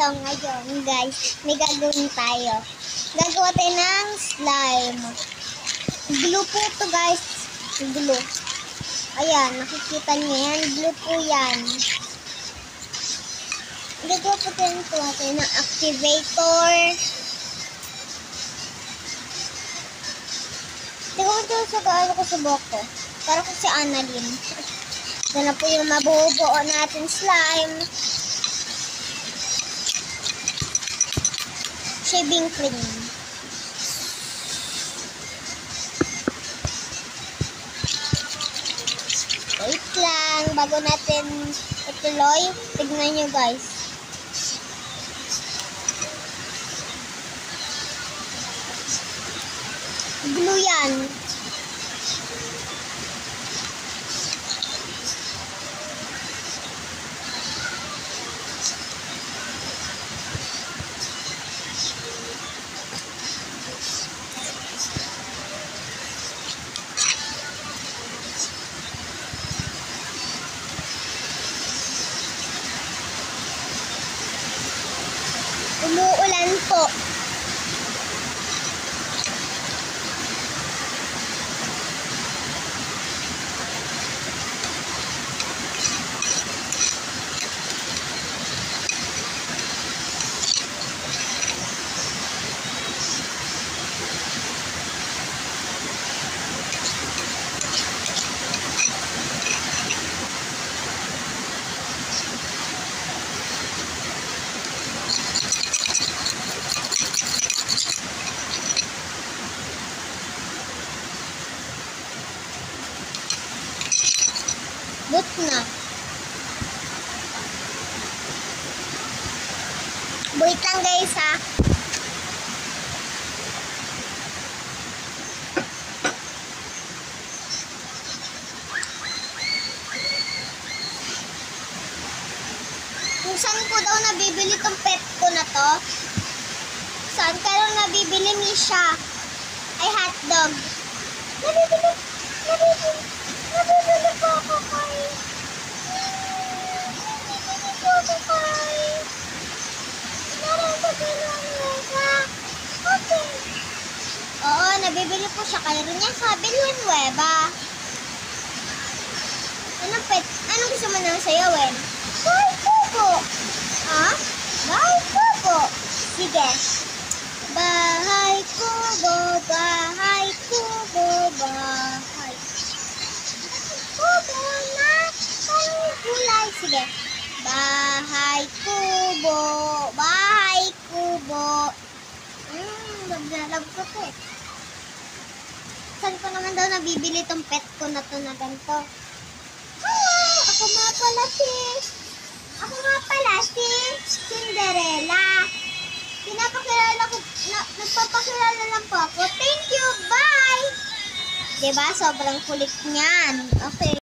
So, ngayon, guys, may gagawin tayo. Gagawa tayo ng slime. Glue po to, guys. Glue. Ayan, nakikita niyo yan. Glue po yan. Gagawa po tayo ng activator. Tignan mo ito sa gaano ko sa buhok ko. Para ko si Annalyn. Ito na po yung mabubuo natin slime. Shaving cream. Wait lang. Bago natin ituloy, tignan nyo guys. Glue yan. Umuulan po. But na. Wait lang guys ha. Kung saan ko daw nabibili tong pet ko na to? Saan ka daw nabibili, Misha? Ay, hotdog. Nabibili po ako kay. Okay. Oo, nabibili po siya kay Runya sa Villanueva. Anong pet? Anong gusto mo nang sayawin? Bahay kubo. Ha? Bahay kubo. Sige. Bahay kubo, bahay kubo, bahay kubo na parang gulay. Sige. Bahay kubo, bahay kubo. Love ko to eh. Saan ko naman daw nabibili tong pet ko na to na ganito? Ako nga pala si Cinderella. Nagpapakilala lang po ako. Thank you, bye! Diba? Sobrang kulit niyan. Okay.